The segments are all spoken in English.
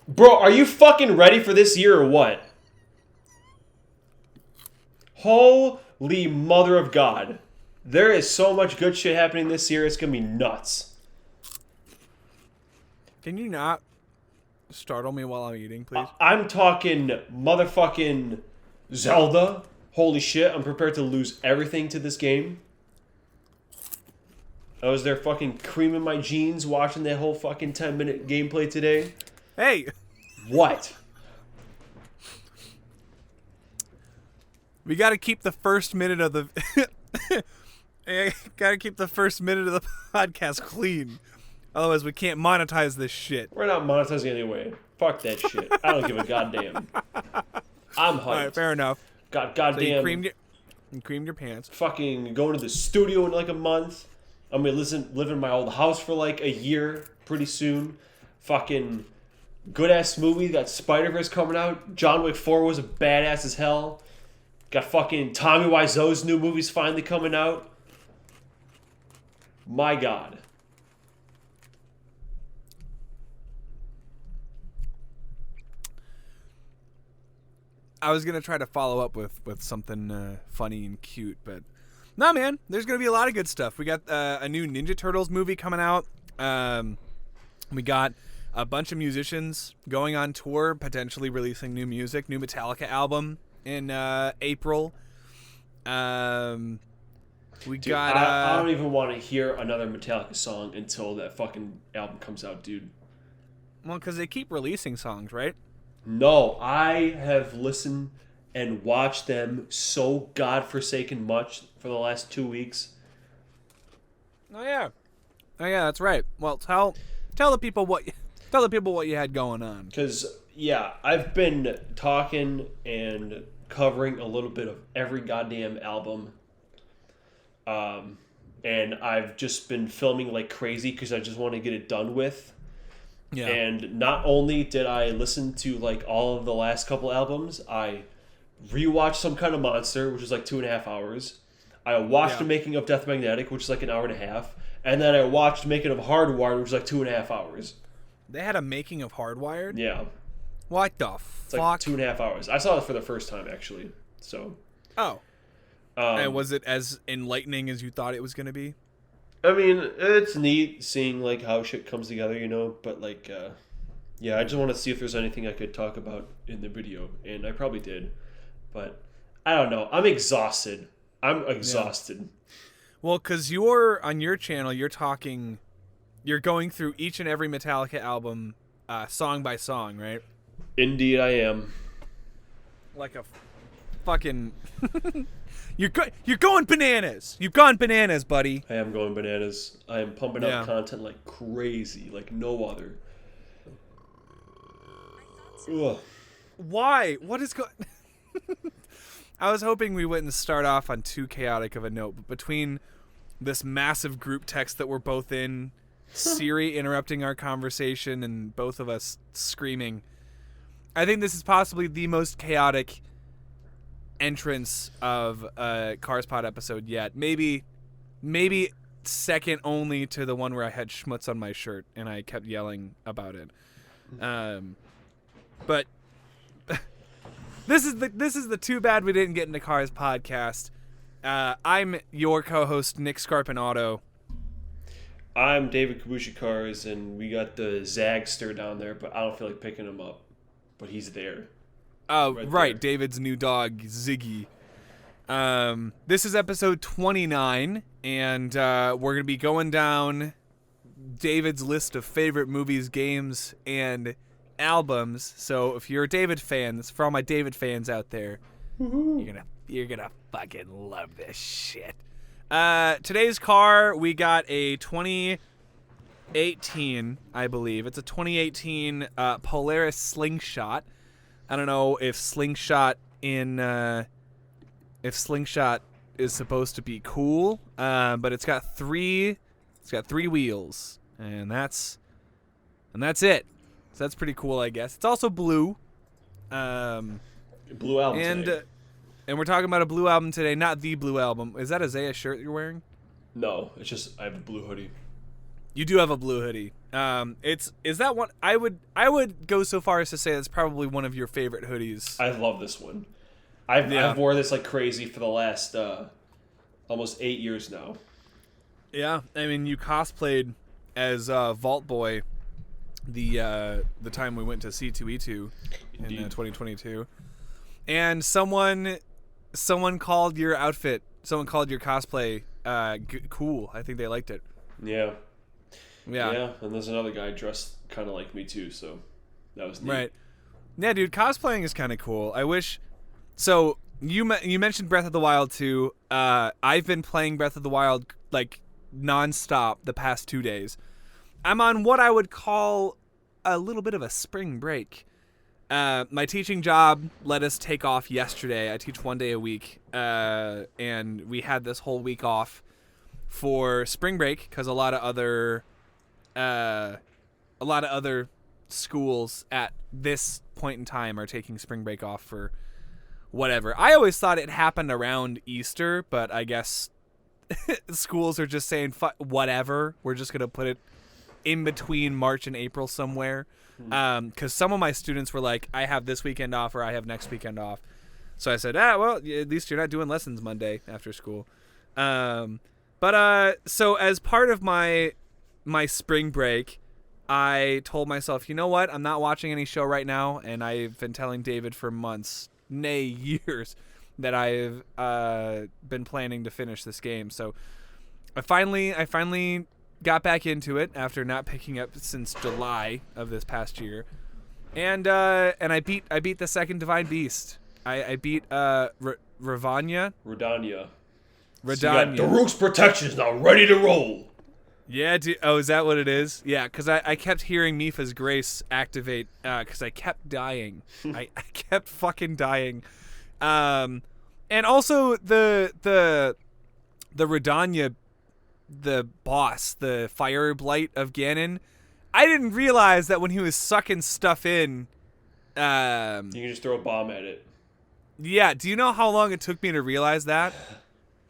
Bro, are you fucking ready for this year or what? Holy mother of God. There is so much good shit happening this year, it's gonna be nuts. Can you not startle me while I'm eating, please? I'm talking motherfucking Zelda. Holy shit, I'm prepared to lose everything to this game. I was there fucking creaming my jeans watching that whole fucking 10-minute gameplay today. Hey! What? We gotta keep the first minute of the... gotta keep the first minute of the podcast clean. Otherwise, we can't monetize this shit. We're not monetizing anyway. Fuck that shit. I don't give a goddamn. I'm hyped. Alright, fair enough. Goddamn. So you creamed your pants. Fucking going to the studio in like a month. I'm gonna live in my old house for like a year pretty soon. Fucking good ass movie. Got Spider-Verse coming out. John Wick 4 was a badass as hell. Got fucking Tommy Wiseau's new movies finally coming out. My God. I was gonna try to follow up with something funny and cute, but nah, man. There's gonna be a lot of good stuff. We got a new Ninja Turtles movie coming out. We got a bunch of musicians going on tour, potentially releasing new music. New Metallica album in April. We Dude, got. I don't even want to hear another Metallica song until that fucking album comes out, dude. Well, because they keep releasing songs, right? No, I have listened and watched them so godforsaken much for the last 2 weeks. Oh yeah, that's right. Well, tell the people what you had going on. Because yeah, I've been talking and covering a little bit of every goddamn album, and I've just been filming like crazy because I just want to get it done with. Yeah. And not only did I listen to like all of the last couple albums, I rewatched Some Kind of Monster, which was like 2.5 hours. I watched The Making of Death Magnetic, which is like an hour and a half. And then I watched Making of Hardwired, which is like 2.5 hours. They had a making of Hardwired? Yeah. What the It's fuck? like 2.5 hours. I saw it for the first time, actually. So. Oh. And was it as enlightening as you thought it was going to be? I mean, it's neat seeing like how shit comes together, you know, but like, yeah, I just want to see if there's anything I could talk about in the video, and I probably did, but I don't know. I'm exhausted. Yeah. Well, because you're on your channel, you're going through each and every Metallica album, song by song, right? Indeed, I am. Like a fucking. You're going bananas. You've gone bananas, buddy. I am going bananas. I am pumping out content like crazy, like no other. Ugh. Why? What is going? I was hoping we wouldn't start off on too chaotic of a note, but between this massive group text that we're both in, Siri interrupting our conversation, and both of us screaming, I think this is possibly the most chaotic entrance of a Cars Pod episode yet. Maybe second only to the one where I had schmutz on my shirt and I kept yelling about it. But this is the too bad we didn't get into Cars podcast. I'm your co-host Nick Scarpinato. I'm David Kabushi Cars, and we got the Zagster down there, but I don't feel like picking him up. But he's there. Oh, right. David's new dog, Ziggy. This is episode 29, and we're going to be going down David's list of favorite movies, games, and albums. So if you're a David fan, this is for all my David fans out there, you're gonna fucking love this shit. Today's car, we got a 2018, I believe. It's a 2018 Polaris Slingshot. I don't know if Slingshot is supposed to be cool, but it's got three wheels, and that's it. So that's pretty cool, I guess. It's also blue. Blue album today. And we're talking about a blue album today, not the blue album. Is that a ZAIUS shirt you're wearing? No, it's just I have a blue hoodie. You do have a blue hoodie. Is that one? I would go so far as to say that's probably one of your favorite hoodies. I love this one. I've wore this like crazy for the last almost 8 years now. Yeah, I mean, you cosplayed as Vault Boy the time we went to C2E2 in 2022, and someone called your outfit, someone called your cosplay cool. I think they liked it. Yeah. Yeah, and there's another guy dressed kind of like me too, so that was neat. Right. Yeah, dude, cosplaying is kind of cool. I wish. So you mentioned Breath of the Wild 2. I've been playing Breath of the Wild like nonstop the past 2 days. I'm on what I would call a little bit of a spring break. My teaching job let us take off yesterday. I teach 1 day a week, and we had this whole week off for spring break because a lot of other schools at this point in time are taking spring break off for whatever. I always thought it happened around Easter, but I guess schools are just saying whatever. We're just gonna put it in between March and April somewhere. Because some of my students were like, I have this weekend off or I have next weekend off. So I said, well, at least you're not doing lessons Monday after school. So as part of my spring break, I told myself, you know what? I'm not watching any show right now. And I've been telling David for months, nay years, that I've been planning to finish this game. So I finally got back into it after not picking up since July of this past year, and I beat the second Divine Beast. I beat Ravanya. Radanya. So you got Daruk's protections now ready to roll. Yeah, dude. Oh, is that what it is? Yeah, because I kept hearing Mipha's Grace activate because I kept dying. I kept fucking dying. And also the Radanya, the boss, the Fire Blight of Ganon, I didn't realize that when he was sucking stuff in, you can just throw a bomb at it. Yeah, do you know how long it took me to realize that?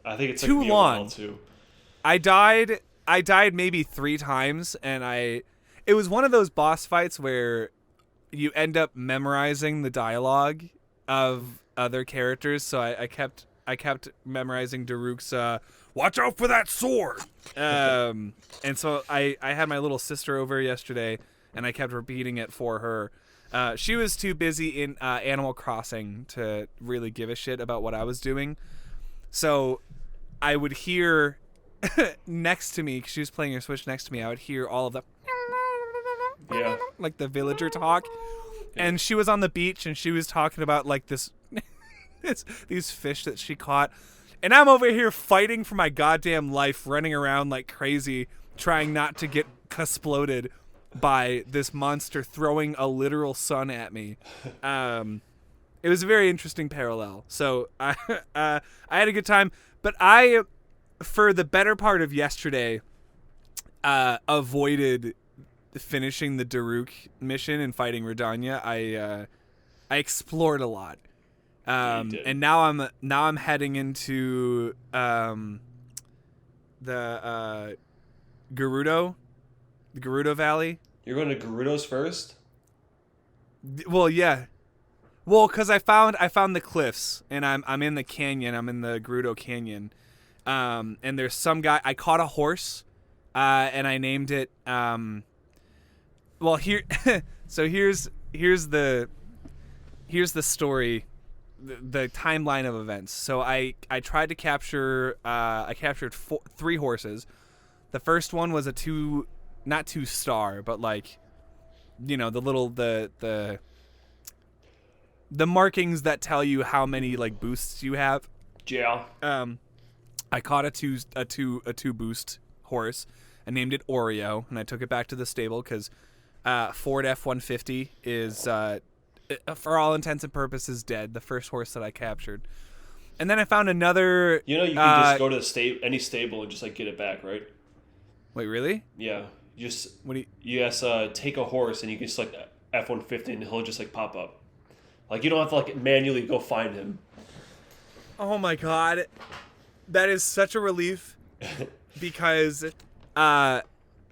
I think it's too like long. Too. I died maybe 3 times, and it was one of those boss fights where you end up memorizing the dialogue of other characters. So I kept memorizing Daruk's watch out for that sword. And so I had my little sister over yesterday, and I kept repeating it for her. She was too busy in Animal Crossing to really give a shit about what I was doing. So I would hear next to me, 'cause she was playing her Switch next to me, I would hear all of the like the villager talk. And she was on the beach, and she was talking about like this these fish that she caught. And I'm over here fighting for my goddamn life, running around like crazy, trying not to get exploded by this monster throwing a literal sun at me. It was a very interesting parallel. So I had a good time, but I, for the better part of yesterday, avoided finishing the Daruk mission and fighting Radanya. I explored a lot. And now I'm heading into the Gerudo Valley. You're going to Gerudo's first? Well, yeah. Well, because I found the cliffs, and I'm in the canyon. I'm in the Gerudo Canyon, and there's some guy. I caught a horse, and I named it. Well, here. So here's the story. The timeline of events. So I tried to capture. I captured 3 horses. The first one was not 2-star, but like, you know, the little the markings that tell you how many like boosts you have. Yeah. I caught a two boost horse. I named it Oreo, and I took it back to the stable because Ford F-150 is for all intents and purposes dead. The first horse that I captured, and then I found another. You know, you can just go to any stable and just like get it back, right? Wait, really? Yeah. Just you take a horse and you can select F-150 and he'll just like pop up. Like you don't have to like manually go find him. Oh my god, that is such a relief because I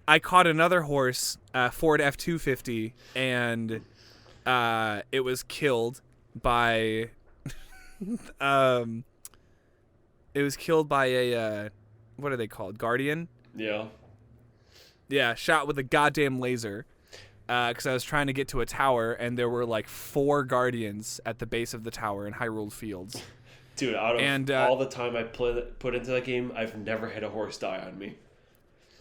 I caught another horse, Ford F-250, and it was killed by it was killed by a what are they called? Guardian? Yeah. Yeah, shot with a goddamn laser. Because I was trying to get to a tower, and there were like 4 guardians at the base of the tower in Hyrule Fields. Dude, out of all the time I put into that game, I've never had a horse die on me.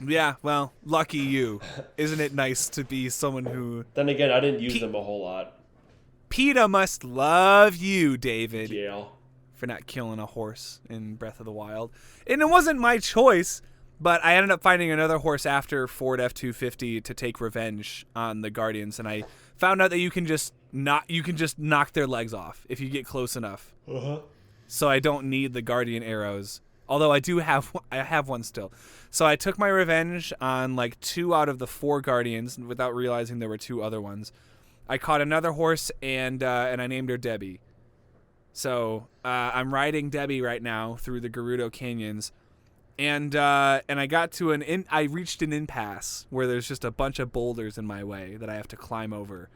Yeah, well, lucky you. Isn't it nice to be someone who... Then again, I didn't use them a whole lot. PETA must love you, David. Yeah. For not killing a horse in Breath of the Wild. And it wasn't my choice, but I ended up finding another horse after Ford F-250 to take revenge on the Guardians, and I found out that you can just knock their legs off if you get close enough. Uh-huh. So I don't need the Guardian arrows. Although I have one still. So I took my revenge on like 2 out of the 4 Guardians without realizing there were 2 other ones. I caught another horse and I named her Debbie. So I'm riding Debbie right now through the Gerudo Canyons, and I got to I reached an impasse where there's just a bunch of boulders in my way that I have to climb over.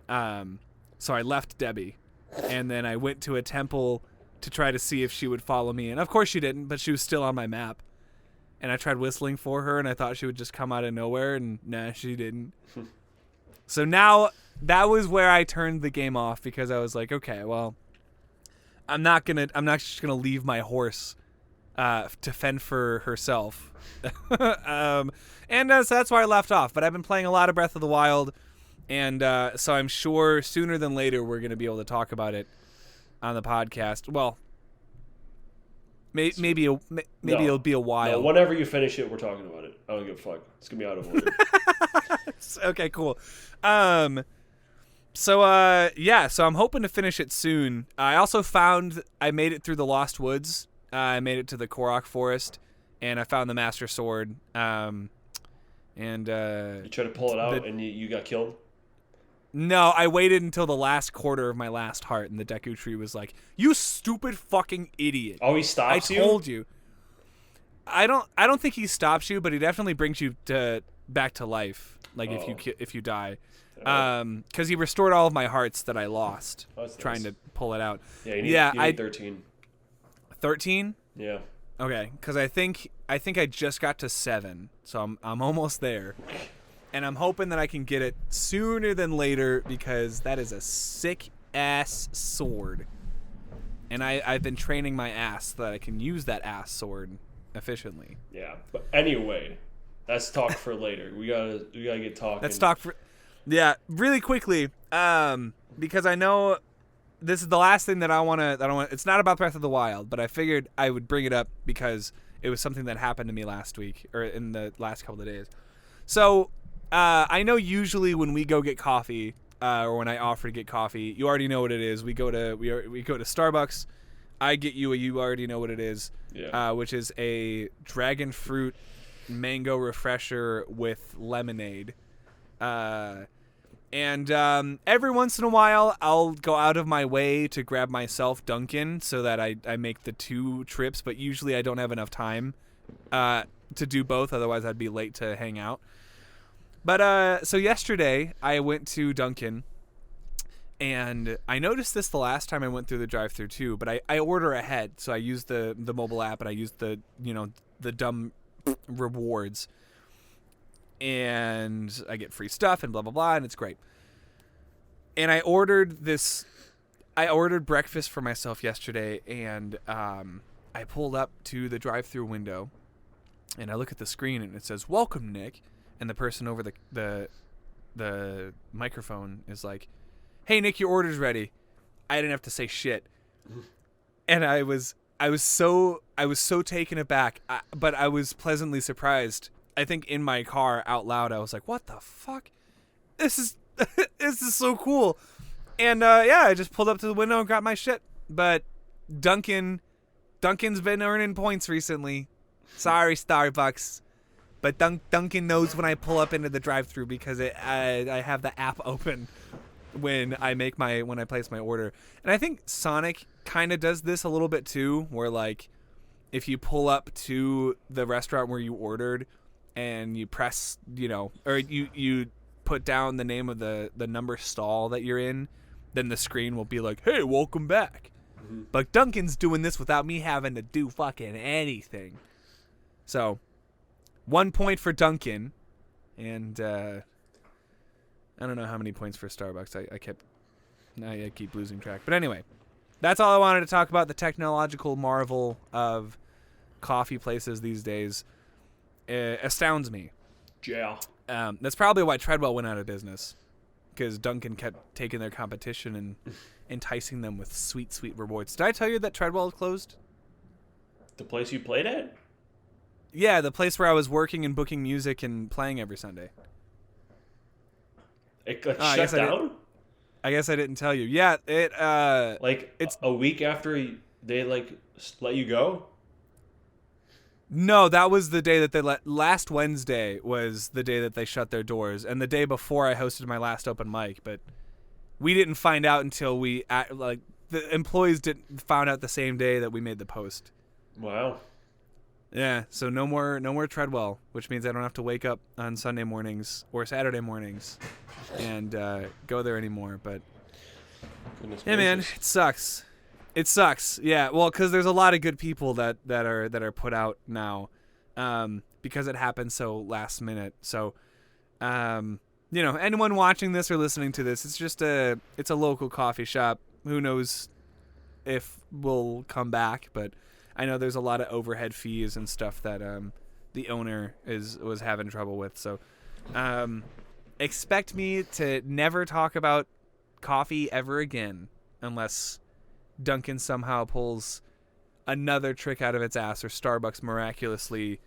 So I left Debbie, and then I went to a temple to try to see if she would follow me, and of course she didn't, but she was still on my map. And I tried whistling for her, and I thought she would just come out of nowhere, and nah, she didn't. So now that was where I turned the game off, because I was like, okay, well, I'm not just gonna leave my horse to fend for herself. So that's where I left off. But I've been playing a lot of Breath of the Wild, and so I'm sure sooner than later we're gonna be able to talk about it on the podcast. Well, maybe it'll be a while. No, whenever you finish it, we're talking about it. I don't give a fuck. It's gonna be out of order. Okay, cool. So I'm hoping to finish it soon. I also found I made it through the Lost Woods. I made it to the Korok Forest, and I found the Master Sword. You tried to pull it out, and you got killed? No, I waited until the last quarter of my last heart, and the Deku Tree was like, "You stupid fucking idiot!" Oh, he stops you? I told you. I don't think he stops you, but he definitely brings you back to life. Like if you die. Because he restored all of my hearts that I lost trying to pull it out. Yeah, you need 13. 13? Yeah. Okay, because I think I just got to 7, so I'm almost there, and I'm hoping that I can get it sooner than later, because that is a sick ass sword, and I've been training my ass so that I can use that ass sword efficiently. Yeah, but anyway, that's talk for later. We gotta get talking. Let's talk for. Yeah, really quickly, because I know this is the last thing that I want to. It's not about Breath of the Wild, but I figured I would bring it up because it was something that happened to me last week, or in the last couple of days. So I know usually when we go get coffee, or when I offer to get coffee, you already know what it is. We go to Starbucks. I get you you already know what it is, which is a dragon fruit mango refresher with lemonade. And every once in a while, I'll go out of my way to grab myself Dunkin' so that I make the 2 trips, but usually I don't have enough time to do both, otherwise I'd be late to hang out. But so yesterday, I went to Dunkin', and I noticed this the last time I went through the drive-thru too, but I order ahead, so I use the mobile app, and I use the dumb rewards. And I get free stuff and blah blah blah, and it's great. And I ordered breakfast for myself yesterday, and I pulled up to the drive-thru window, and I look at the screen, and it says "Welcome, Nick," and the person over the microphone is like, "Hey, Nick, your order's ready." I didn't have to say shit, and I was so taken aback, but I was pleasantly surprised. I think in my car out loud, I was like, "What the fuck? This is so cool." And I just pulled up to the window and got my shit. But Dunkin's been earning points recently. Sorry, Starbucks, but Dunkin' knows when I pull up into the drive-thru because I have the app open when I place my order. And I think Sonic kind of does this a little bit too, where like if you pull up to the restaurant where you ordered, and you press, or you put down the name of the number stall that you're in, then the screen will be like, hey, welcome back. Mm-hmm. But Duncan's doing this without me having to do fucking anything. So, 1 point for Duncan, and I don't know how many points for Starbucks. I keep losing track. But anyway, that's all I wanted to talk about, the technological marvel of coffee places these days. Astounds me. Yeah. That's probably why Treadwell went out of business, because Duncan kept taking their competition and enticing them with sweet, sweet rewards. Did I tell you that Treadwell is closed? The place you played at? Yeah, the place where I was working and booking music and playing every Sunday. It shut down? I guess I didn't tell you. Yeah, it's a week after they let you go? No, that was the day that they last Wednesday was the day that they shut their doors, and the day before I hosted my last open mic, but we didn't find out until the employees found out the same day that we made the post. Wow. Yeah, so no more Treadwell, which means I don't have to wake up on Sunday mornings or Saturday mornings and go there anymore. But yeah, man, it sucks. It sucks. Yeah, well, because there's a lot of good people that are put out now, because it happened so last minute. So, anyone watching this or listening to this, it's a local coffee shop. Who knows if we'll come back, but I know there's a lot of overhead fees and stuff that the owner was having trouble with. So expect me to never talk about coffee ever again unless Duncan somehow pulls another trick out of its ass, or Starbucks miraculously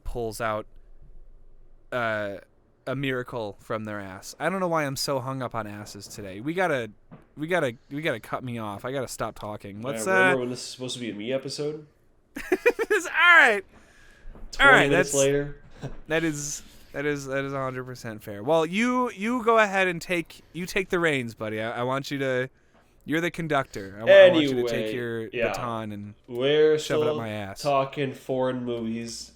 pulls out a miracle from their ass. I don't know why I'm so hung up on asses today. We gotta cut me off. I gotta stop talking. Remember when this is supposed to be a me episode? All right. 20 minutes later. That is 100% fair. Well, you go ahead and take the reins, buddy. I want you to. You're the conductor. I want you to take your baton and shove it up my ass. Talking foreign movies,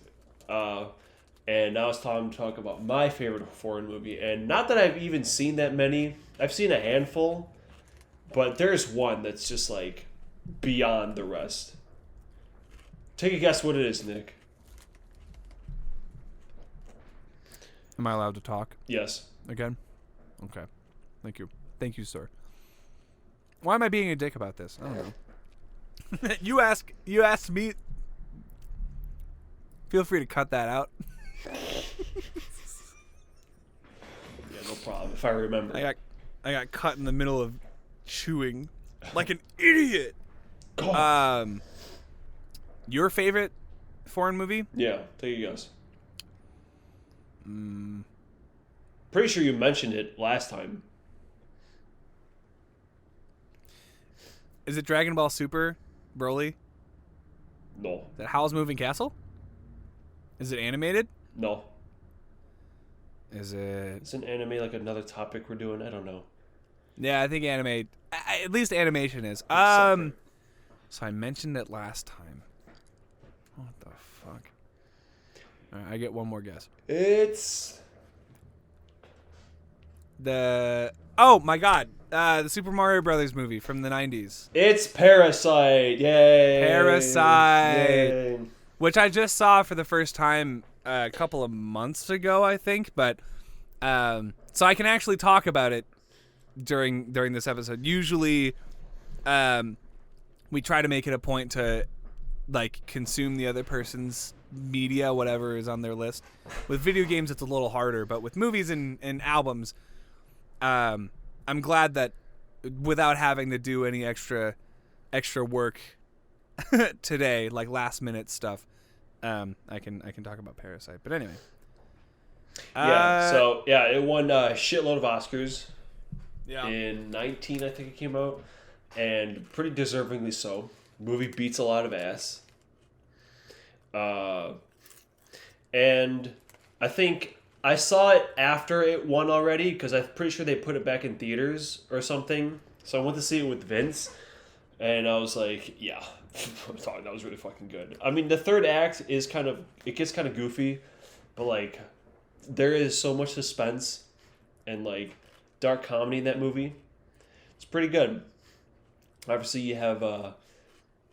and now it's time to talk about my favorite foreign movie. And not that I've even seen that many. I've seen a handful, but there's one that's just like beyond the rest. Take a guess what it is, Nick. Am I allowed to talk? Yes. Again? Okay. Thank you. Thank you, sir. Why am I being a dick about this? I don't know. You asked me. Feel free to cut that out. Yeah, no problem. If I remember. I got cut in the middle of chewing like an idiot. Your favorite foreign movie? Yeah, take a guess. Pretty sure you mentioned it last time. Is it Dragon Ball Super, Broly? No. Is it Howl's Moving Castle? Is it animated? No. Is it... Is an anime like another topic we're doing? I don't know. Yeah, I think anime... At least animation is. So I mentioned it last time. What the fuck? All right, I get one more guess. It's... Oh, my God. The Super Mario Brothers movie from the 90s. It's Parasite. Yay. Parasite. Yay. Which I just saw for the first time a couple of months ago, I think. But so I can actually talk about it during this episode. Usually we try to make it a point to consume the other person's media, whatever is on their list. With video games, it's a little harder. But with movies and albums... I'm glad that without having to do any extra work today, like last minute stuff, I can talk about Parasite. But anyway, it won a shitload of Oscars. Yeah. In 19, I think it came out, and pretty deservingly so. Movie beats a lot of ass. And I think. I saw it after it won already because I'm pretty sure they put it back in theaters or something. So I went to see it with Vince, and I was like, yeah, that was really fucking good. I mean, the third act is gets kind of goofy, but like there is so much suspense and like dark comedy in that movie. It's pretty good. Obviously, you have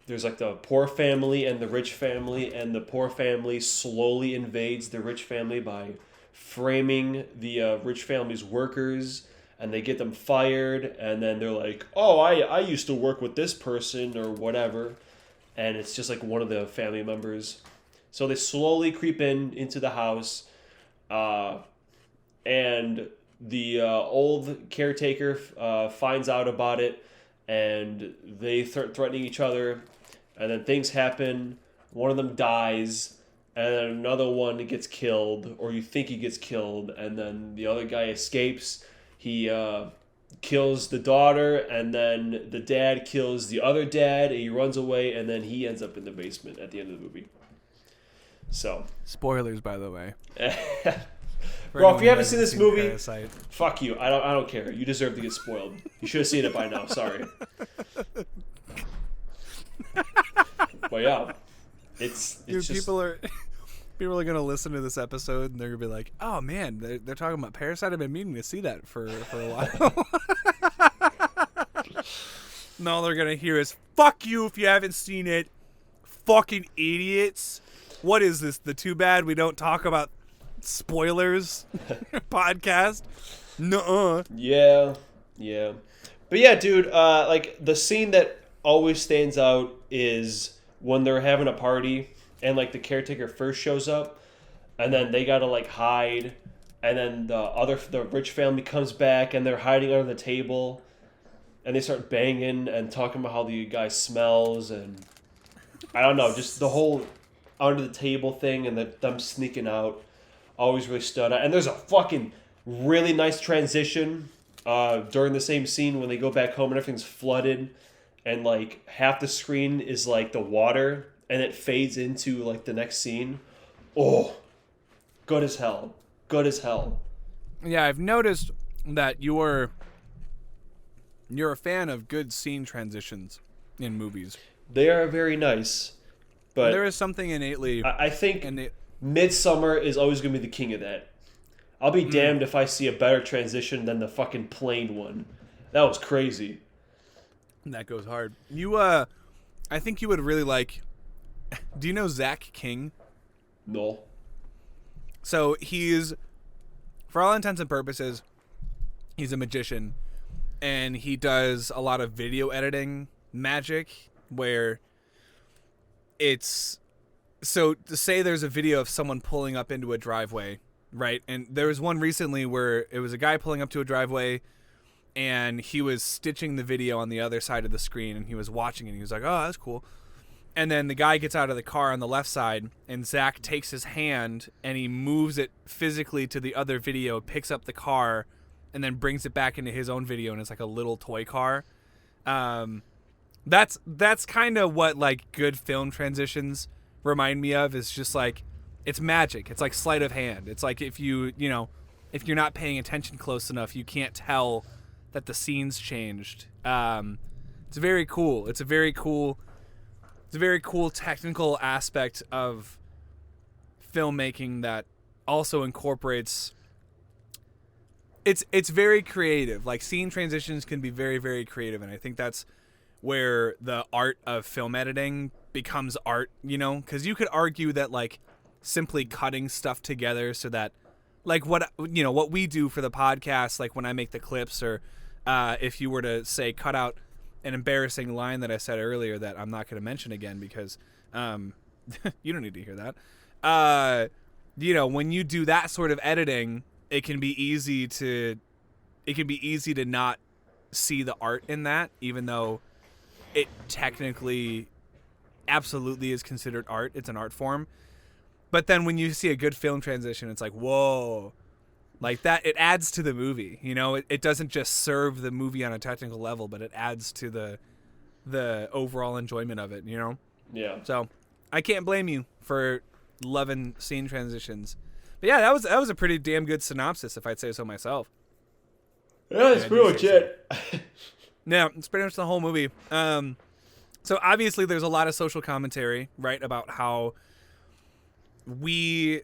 there's like the poor family and the rich family, and the poor family slowly invades the rich family by framing the rich family's workers, and they get them fired, and then they're like, oh, I used to work with this person or whatever, and it's just like one of the family members. So they slowly creep into the house, and the old caretaker finds out about it, and they start threatening each other, and then things happen. One of them dies, and then another one gets killed, or you think he gets killed, and then the other guy escapes. He kills the daughter, and then the dad kills the other dad, and he runs away, and then he ends up in the basement at the end of the movie. So spoilers, by the way. Bro, if you haven't seen this movie, Parasite. Fuck you. I don't care. You deserve to get spoiled. You should have seen it by now. Sorry. But yeah, it's Dude, just, people are gonna listen to this episode and they're gonna be like, "Oh man, they're talking about Parasite. I've been meaning to see that for a while." And all they're gonna hear is "Fuck you if you haven't seen it, fucking idiots." What is this? The too bad we don't talk about spoilers podcast? Nuh-uh. Yeah. But yeah, dude. Like the scene that always stands out is when they're having a party and like the caretaker first shows up, and then they gotta like hide, and then the rich family comes back and they're hiding under the table, and they start banging and talking about how the guy smells, and I don't know, just the whole under the table thing and them sneaking out always really stood out. And there's a fucking really nice transition during the same scene when they go back home and everything's flooded, and like half the screen is like the water, and it fades into like the next scene. Oh, good as hell. Yeah, I've noticed that you're a fan of good scene transitions in movies. They are very nice, but there is something innately. I think Midsummer is always going to be the king of that. I'll be damned if I see a better transition than the fucking plane one. That was crazy. That goes hard. I think you would really like. Do you know Zach King? No. So he's, for all intents and purposes, he's a magician, and he does a lot of video editing magic where it's, so to say there's a video of someone pulling up into a driveway, right? And there was one recently where it was a guy pulling up to a driveway, and he was stitching the video on the other side of the screen, and he was watching it, and he was like, oh, that's cool. And then the guy gets out of the car on the left side, and Zach takes his hand and he moves it physically to the other video, picks up the car, and then brings it back into his own video, and it's like a little toy car. That's kind of what like good film transitions remind me of. Is just like, it's magic. It's like sleight of hand. It's like if you're not paying attention close enough, you can't tell that the scene's changed. It's very cool. It's a very cool technical aspect of filmmaking that also incorporates. It's very creative. Like scene transitions can be very, very creative, and I think that's where the art of film editing becomes art. Because you could argue that like simply cutting stuff together so that like what we do for the podcast, like when I make the clips, or if you were to say cut out an embarrassing line that I said earlier that I'm not going to mention again because you don't need to hear that. When you do that sort of editing, it can be easy to not see the art in that, even though it technically absolutely is considered art. It's an art form. But then when you see a good film transition, it's like, whoa, like that, it adds to the movie. It doesn't just serve the movie on a technical level, but it adds to the overall enjoyment of it, Yeah. So I can't blame you for loving scene transitions. But yeah, that was a pretty damn good synopsis, if I'd say so myself. Yeah, that's pretty much it. Yeah, it's pretty much the whole movie. So obviously there's a lot of social commentary, right, about how we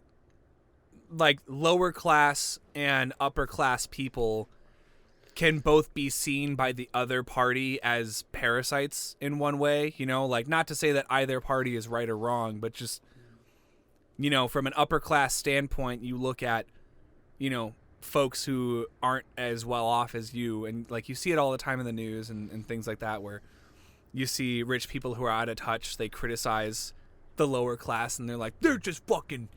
like lower class and upper class people can both be seen by the other party as parasites in one way, you know, like not to say that either party is right or wrong, but just, you know, from an upper class standpoint, you look at, you know, folks who aren't as well off as you, and like you see it all the time in the news and things like that, where you see rich people who are out of touch, they criticize the lower class and they're like, they're just fucking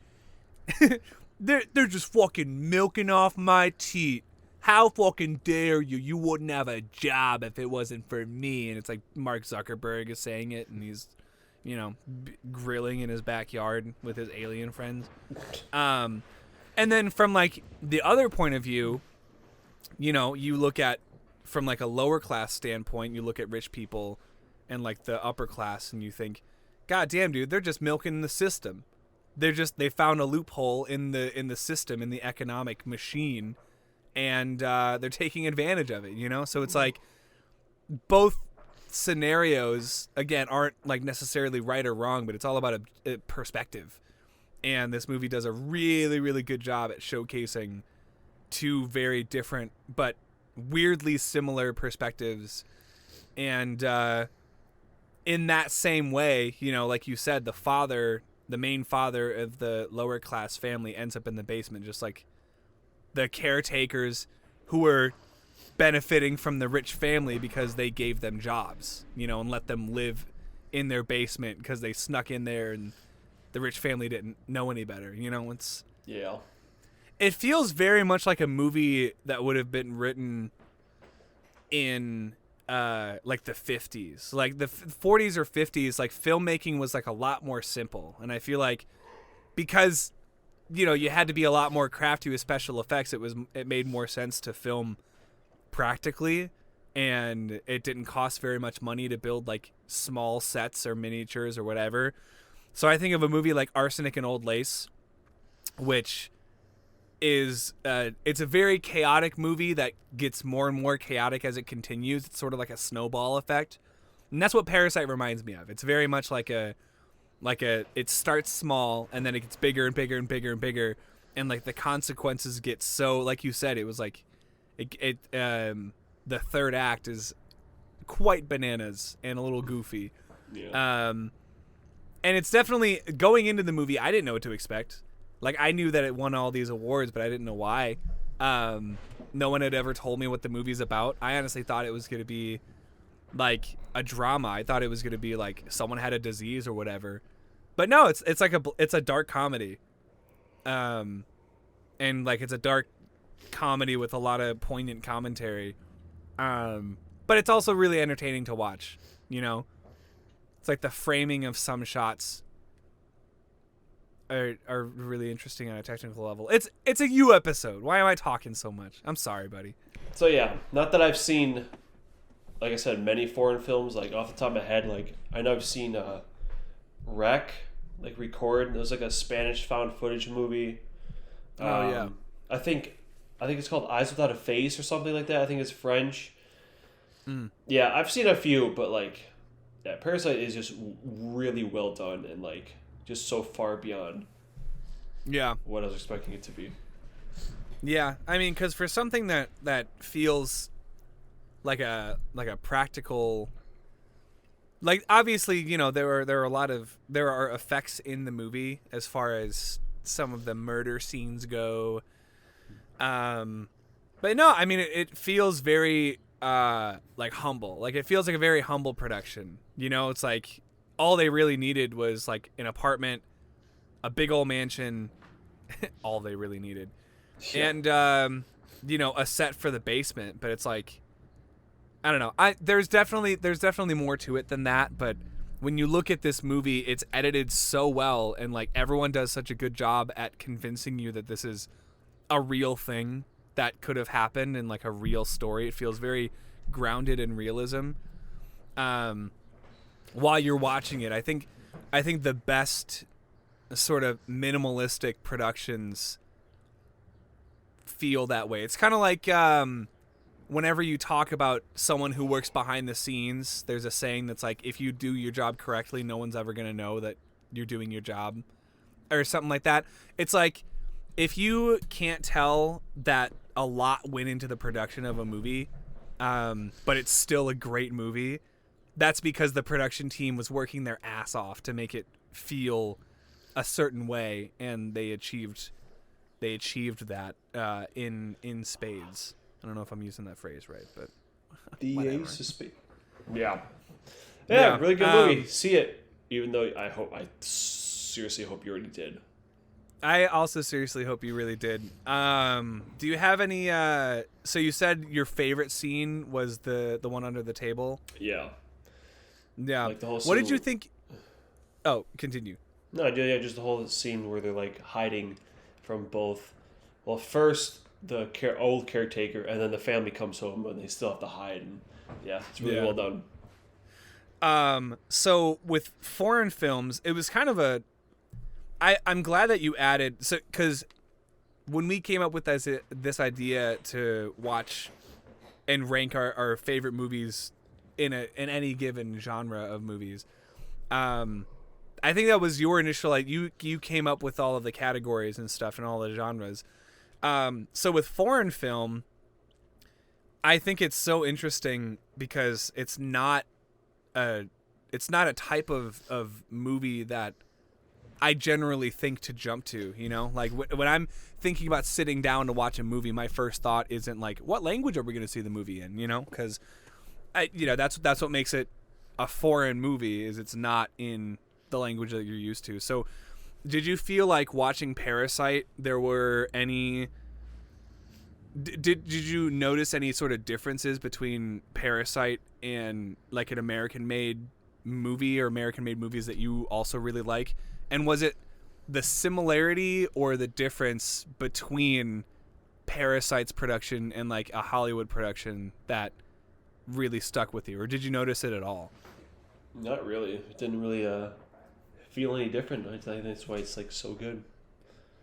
they're just fucking milking off my teat. How fucking dare you? You wouldn't have a job if it wasn't for me. And it's like Mark Zuckerberg is saying it, and he's, you know, grilling in his backyard with his alien friends. And then from like the other point of view, you know, you look at from like a lower class standpoint, you look at rich people and like the upper class, and you think, God damn, dude, they're just milking the system. They found a loophole in the system, in the economic machine, and they're taking advantage of it, you know? So it's like both scenarios, again, aren't like necessarily right or wrong, but it's all about a perspective. And this movie does a really, really good job at showcasing two very different but weirdly similar perspectives. And in that same way, you know, like you said, the main father of the lower class family ends up in the basement, just like the caretakers who were benefiting from the rich family because they gave them jobs, you know, and let them live in their basement because they snuck in there and the rich family didn't know any better, you know. It feels very much like a movie that would have been written in like the 50s, like the 40s or 50s. Like filmmaking was like a lot more simple, and I feel like because, you know, you had to be a lot more crafty with special effects, it made more sense to film practically, and it didn't cost very much money to build like small sets or miniatures or whatever. So I think of a movie like Arsenic and Old Lace, which is it's a very chaotic movie that gets more and more chaotic as it continues. It's sort of like a snowball effect, and that's what Parasite reminds me of. It's very much like a it starts small and then it gets bigger and bigger and bigger and bigger, and like the consequences get so, like you said, it was like the third act is quite bananas and a little goofy. And it's definitely, going into the movie, I didn't know what to expect. Like, I knew that it won all these awards, but I didn't know why. No one had ever told me what the movie's about. I honestly thought it was going to be, like, a drama. I thought it was going to be, like, someone had a disease or whatever. But no, it's like it's a dark comedy. And, like, it's a dark comedy with a lot of poignant commentary. But it's also really entertaining to watch, you know? It's like the framing of some shots are really interesting on a technical level. It's a you episode. Why am I talking so much? I'm sorry, buddy. So yeah, not that I've seen, like I said, many foreign films. Like off the top of my head, like I know I've seen Wreck, like Record. It was like a Spanish found footage movie. Yeah. I think it's called Eyes Without a Face or something like that. I think it's French. Yeah, I've seen a few, but like, yeah, Parasite is just really well done and like just so far beyond what I was expecting it to be. Yeah, I mean, because for something that feels like a practical, like obviously, you know, there are effects in the movie as far as some of the murder scenes go, but no, I mean it feels very like humble. Like it feels like a very humble production. You know, it's like all they really needed was like an apartment, a big old mansion. All they really needed. Yeah. And you know, a set for the basement, but it's like, I don't know. There's definitely more to it than that, but when you look at this movie, it's edited so well, and like everyone does such a good job at convincing you that this is a real thing that could have happened in like a real story. It feels very grounded in realism. While you're watching it, I think the best sort of minimalistic productions feel that way. It's kind of like whenever you talk about someone who works behind the scenes, there's a saying that's like, if you do your job correctly, no one's ever going to know that you're doing your job, or something like that. It's like if you can't tell that a lot went into the production of a movie, but it's still a great movie, that's because the production team was working their ass off to make it feel a certain way, and they achieved that in spades. I don't know if I'm using that phrase right, but The whatever. Ace of Spades. Yeah, really good movie. See it. Even though I seriously hope you already did. I also seriously hope you really did. Do you have any? So you said your favorite scene was the one under the table. Yeah. Yeah. Like the whole What did scene you think? Oh, continue. No, yeah, just the whole scene where they're like hiding from both. Well, first the old caretaker, and then the family comes home, and they still have to hide. And yeah, it's really well done. So with foreign films, it was kind of a. I'm glad that you added because when we came up with this idea to watch and rank our favorite movies in any given genre of movies, I think that was your initial, like, you came up with all of the categories and stuff and all the genres. So with foreign film, I think it's so interesting because it's not a type of movie that I generally think to jump to, you know? Like, when I'm thinking about sitting down to watch a movie, my first thought isn't like, what language are we going to see the movie in, you know? Because, that's what makes it a foreign movie, is it's not in the language that you're used to. So did you feel like watching Parasite there were any did you notice any sort of differences between Parasite and like an American made movie or American made movies that you also really like? And was it the similarity or the difference between Parasite's production and like a Hollywood production that really stuck with you, or did you notice it at all? Not really. It didn't really feel any different. I think that's why it's like so good.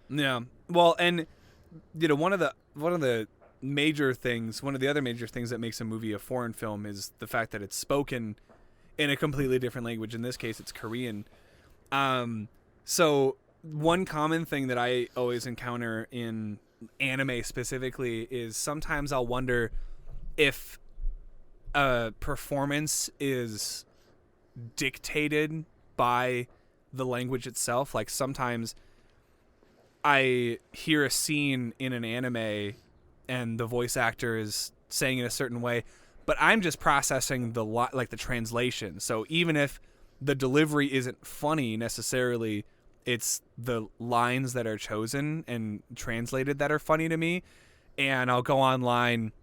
Yeah. Well, and one of the major things, one of the other major things that makes a movie a foreign film is the fact that it's spoken in a completely different language. In this case, it's Korean. So one common thing that I always encounter in anime specifically is sometimes I'll wonder if a performance is dictated by the language itself. Like sometimes I hear a scene in an anime and the voice actor is saying it a certain way, but I'm just processing the translation. So even if the delivery isn't funny necessarily, it's the lines that are chosen and translated that are funny to me. And I'll go online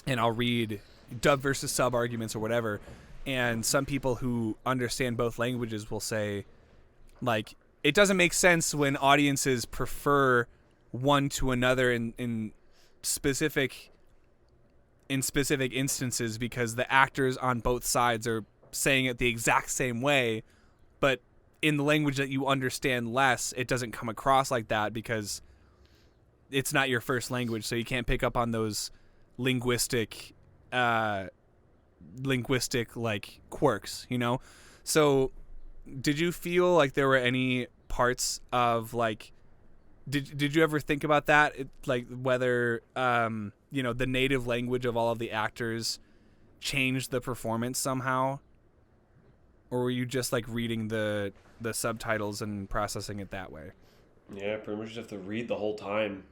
and I'll read dub versus sub arguments or whatever. And some people who understand both languages will say, like, it doesn't make sense when audiences prefer one to another in specific instances because the actors on both sides are saying it the exact same way, but in the language that you understand less, it doesn't come across like that because it's not your first language, so you can't pick up on those linguistic like quirks, you know? So did you feel like there were any parts of like did you ever think about that, like whether the native language of all of the actors changed the performance somehow, or were you just like reading the subtitles and processing it that way? Yeah, pretty much just have to read the whole time,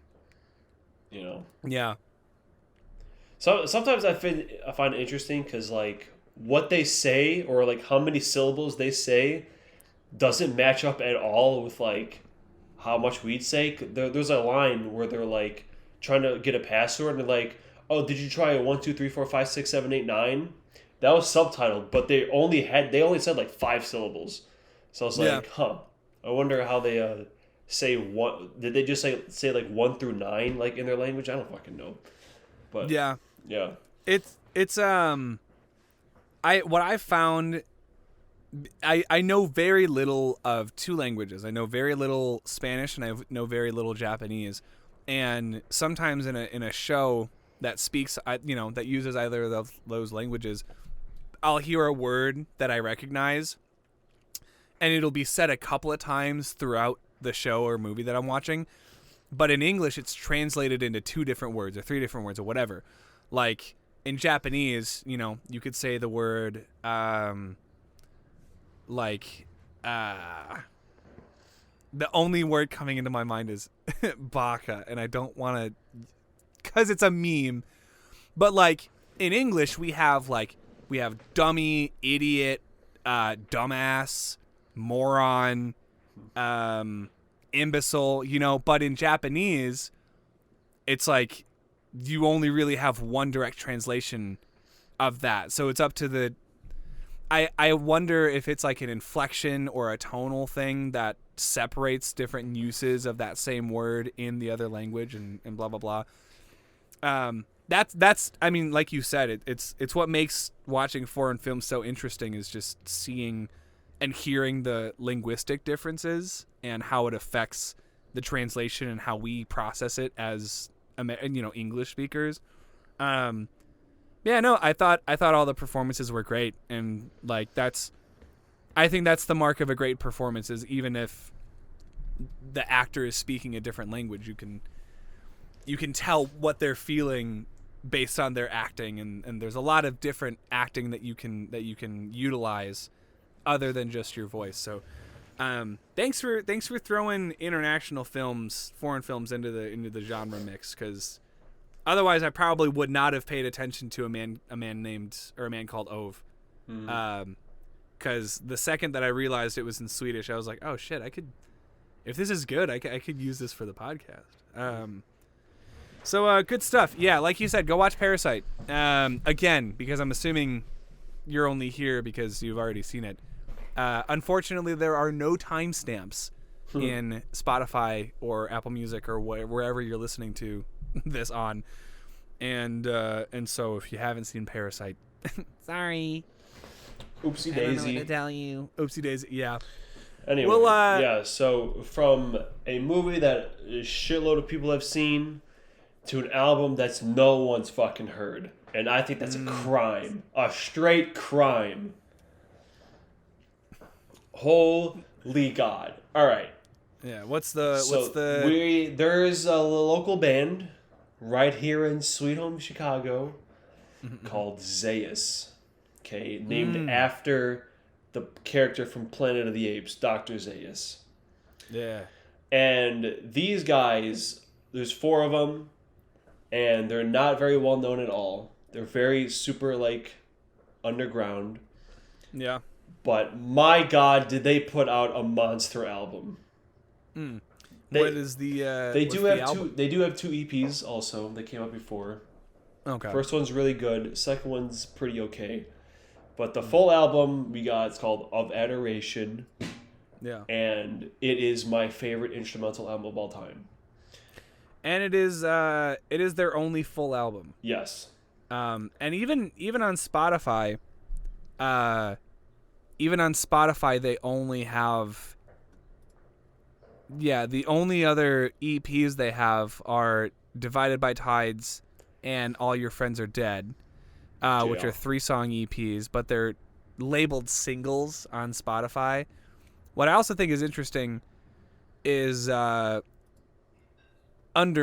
you know? Yeah. So sometimes I find it interesting because like what they say or like how many syllables they say doesn't match up at all with like how much we'd say. There's a line where they're like trying to get a password and they're like, "Oh, did you try 1 2 3 4 5 6 7 8 9?" That was subtitled, but they only said like 5 syllables. So I was like, I wonder how they say what. Did they just say like 1 through 9 like in their language? I don't fucking know. But yeah. It's what I found, I know very little of 2 languages. I know very little Spanish and I know very little Japanese. And sometimes in a show that speaks, that uses either of those languages, I'll hear a word that I recognize and it'll be said a couple of times throughout the show or movie that I'm watching. but in English it's translated into 2 different words or 3 different words or whatever. Like in Japanese, you could say the word the only word coming into my mind is baka, and I don't want to, because it's a meme. But like in English, we have dummy, idiot, dumbass, moron, imbecile, But in Japanese, it's like you only really have one direct translation of that. So it's up to the. I wonder if it's like an inflection or a tonal thing that separates different uses of that same word in the other language and blah blah blah. That's I mean, like you said, it's what makes watching foreign films so interesting, is just seeing and hearing the linguistic differences and how it affects the translation and how we process it as English speakers. Yeah, no, I thought all the performances were great, and like I think that's the mark of a great performance, is even if the actor is speaking a different language, you can tell what they're feeling based on their acting, and there's a lot of different acting that you can utilize other than just your voice. So thanks for throwing international films, foreign films into the genre mix, because otherwise I probably would not have paid attention to a man called Ove. Because the second that I realized it was in Swedish, I was like, oh shit, if this is good, I could use this for the podcast. So good stuff. Yeah, like you said, go watch Parasite. Again, because I'm assuming you're only here because you've already seen it. Unfortunately, there are no timestamps in Spotify or Apple Music or wherever you're listening to this on. And so if you haven't seen Parasite, sorry. Oopsie I don't know daisy. what to tell you. Oopsie daisy. Yeah. Anyway, well, so from a movie that a shitload of people have seen to an album that's no one's fucking heard. And I think that's a crime. A straight crime. Holy God. All right. Yeah, what's There's a local band right here in Sweet Home Chicago called ZAIUS. Okay, named after the character from Planet of the Apes, Dr. ZAIUS. Yeah. And these guys, there's 4 of them, and they're not very well known at all. They're very super underground. Yeah. But my God, did they put out a monster album? What is the? They do have 2 EPs also. They came out before. Okay. First one's really good. Second one's pretty okay. But the full album we got, it's called Of Adoration. Yeah. And it is my favorite instrumental album of all time. And it is their only full album. Yes. And even on Spotify, they only have. Yeah, the only other EPs they have are Divided by Tides and All Your Friends Are Dead, which are 3-song EPs, but they're labeled singles on Spotify. What I also think is interesting is under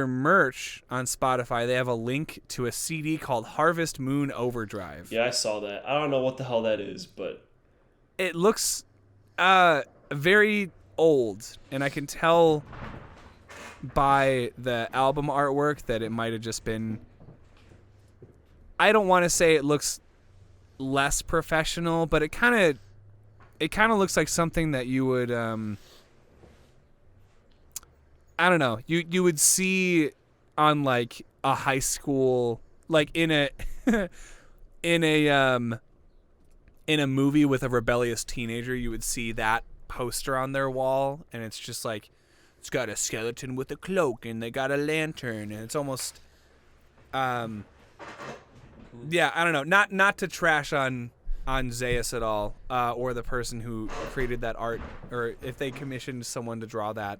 merch on Spotify, they have a link to a CD called Harvest Moon Overdrive. Yeah, I saw that. I don't know what the hell that is, but it looks very old, and I can tell by the album artwork that it might have just been, I don't want to say it looks less professional, but it kind of looks like something that you would I don't know, you would see on like a high school, like in a in a movie with a rebellious teenager. You would see that poster on their wall, and it's just like, it's got a skeleton with a cloak and they got a lantern, and it's almost yeah, I don't know, not to trash on ZAIUS at all, or the person who created that art, or if they commissioned someone to draw that,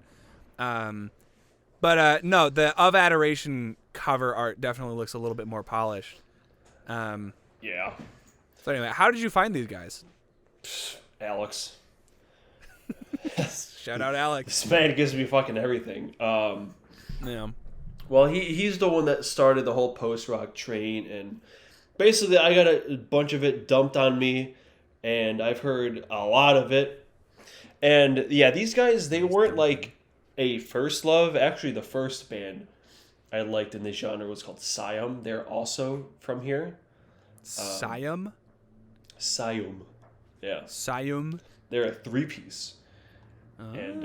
but no, the Of Adoration cover art definitely looks a little bit more polished. yeah. So anyway, how did you find these guys? Alex. Shout out Alex. This man gives me fucking everything. Yeah. Well, he's the one that started the whole post-rock train, and basically I got a bunch of it dumped on me, and I've heard a lot of it. And yeah, these guys, they weren't like a first love. Actually, the first band I liked in this genre was called ZAIUS. They're also from here. ZAIUS? ZAIUS. Yeah. ZAIUS? They're a three-piece. Oh. And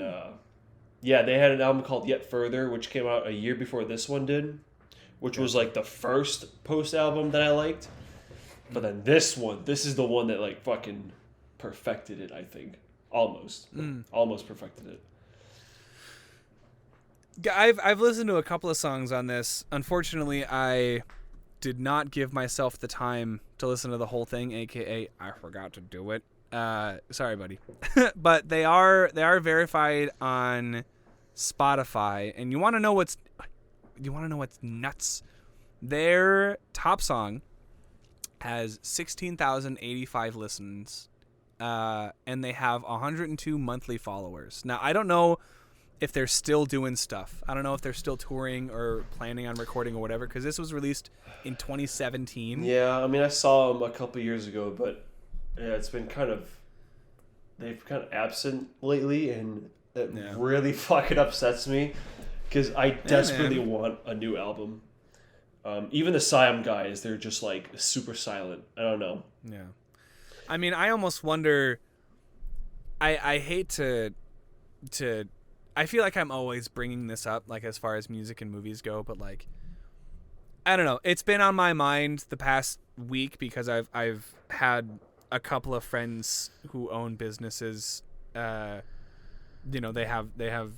yeah, they had an album called Yet Further, which came out a year before this one did, which was like the first post album that I liked. But then this is the one that like fucking perfected it, I think. Almost perfected it. I've listened to a couple of songs on this. Unfortunately, I did not give myself the time to listen to the whole thing, aka I forgot to do it. Sorry, buddy. But they are verified on Spotify, and you want to know what's nuts? Their top song has 16,085 listens. And they have 102 monthly followers. Now, I don't know if they're still doing stuff. I don't know if they're still touring or planning on recording or whatever, because this was released in 2017. Yeah, I mean, I saw them a couple years ago, but yeah, it's been they've kind of absent lately, and it really fucking upsets me, because I desperately want a new album. Even the Siam guys, they're just like super silent. I don't know. Yeah. I mean, I almost wonder. I hate to. I feel like I'm always bringing this up, like as far as music and movies go, but like, I don't know. It's been on my mind the past week because I've had a couple of friends who own businesses. They have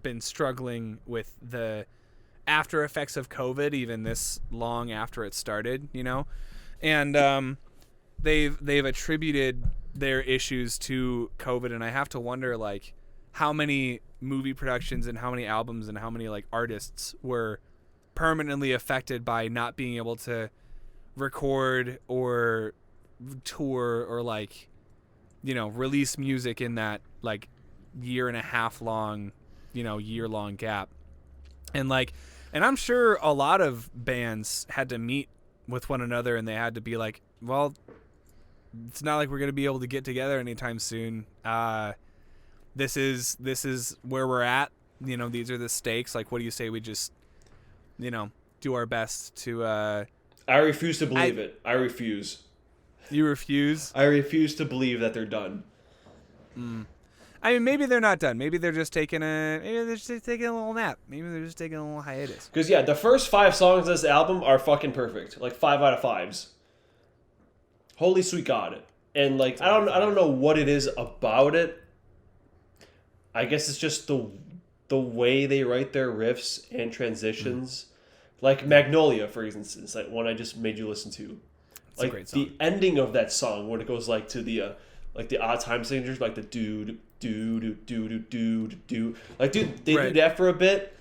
been struggling with the after effects of COVID, even this long after it started. And they've attributed their issues to COVID, and I have to wonder like how many movie productions and how many albums and how many like artists were permanently affected by not being able to record or tour or like release music in that like year and a half long year long gap. And I'm sure a lot of bands had to meet with one another, and they had to be like, well, it's not like we're going to be able to get together anytime soon. This is where we're at. These are the stakes. Like, what do you say we just, do our best to... I refuse to believe it. I refuse. You refuse? I refuse to believe that they're done. I mean, maybe they're not done. Maybe they're just taking a little nap. Maybe they're just taking a little hiatus. Because, yeah, the first 5 songs of this album are fucking perfect. Like, 5 out of 5s. Holy sweet God. And, like, I don't know what it is about it. I guess it's just the way they write their riffs and transitions. Like Magnolia, for instance, like one I just made you listen to. It's a great song. The ending of that song, when it goes like to the odd time signatures, like the do do do do do do do. Like, dude, they do that for a bit,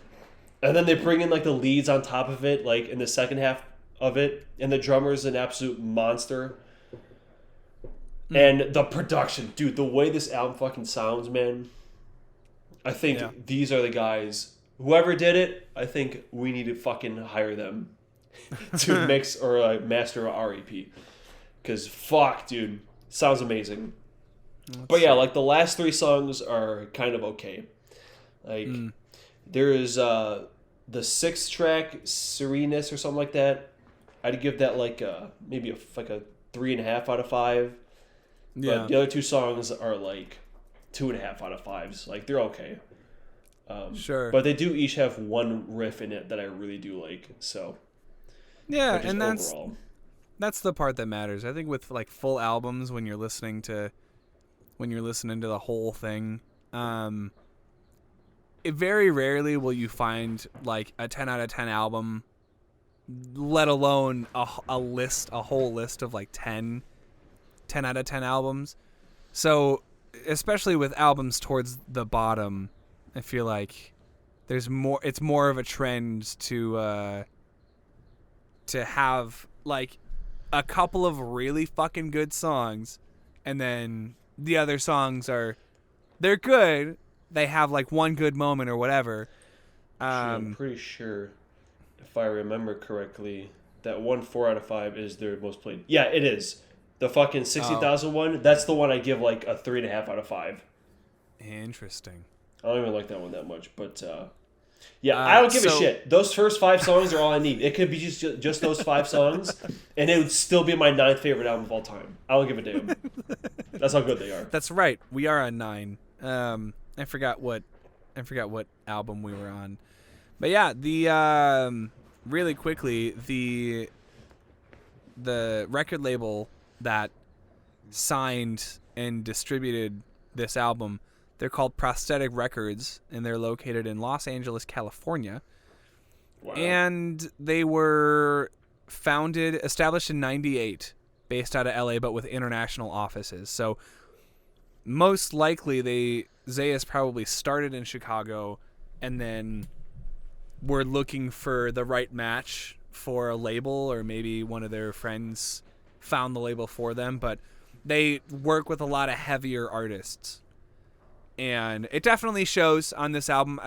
and then they bring in like the leads on top of it, like in the second half of it, and the drummer's an absolute monster. And the production, dude, the way this album fucking sounds, man. I think these are the guys. Whoever did it, I think we need to fucking hire them to mix or master our EP. Because fuck, dude, sounds amazing. But yeah, like the last 3 songs are kind of okay. Like there is the 6th track, Sereneness or something like that. I'd give that like maybe a 3.5 out of 5. Yeah. But the other 2 songs are like 2.5 out of 5s. Like, they're okay. Sure. But they do each have one riff in it that I really do like. So yeah, and that's the part that matters. I think with like full albums, when you're listening to the whole thing, it very rarely will you find like a 10 out of 10 album, let alone a whole list of like 10 out of 10 albums. So especially with albums towards the bottom, I feel like it's more of a trend to have like a couple of really fucking good songs, and then the other songs they're good, they have like one good moment or whatever, I'm pretty sure, if I remember correctly, that one 4 out of 5 is their most played. Yeah, it is. The fucking 60,000 one, that's the one I give like a 3.5 out of 5. Interesting. I don't even like that one that much, but yeah, I don't give a shit. Those first 5 songs are all I need. It could be just those 5 songs, and it would still be my 9th favorite album of all time. I don't give a damn. That's how good they are. That's right. We are on 9. I forgot what album we were on, but yeah, the really quickly the record label that signed and distributed this album, they're called Prosthetic Records, and they're located in Los Angeles, California. Wow. And they were established in 98, based out of LA, but with international offices. So most likely ZAIUS probably started in Chicago and then were looking for the right match for a label, or maybe one of their friends found the label for them, but they work with a lot of heavier artists. And it definitely shows on this album.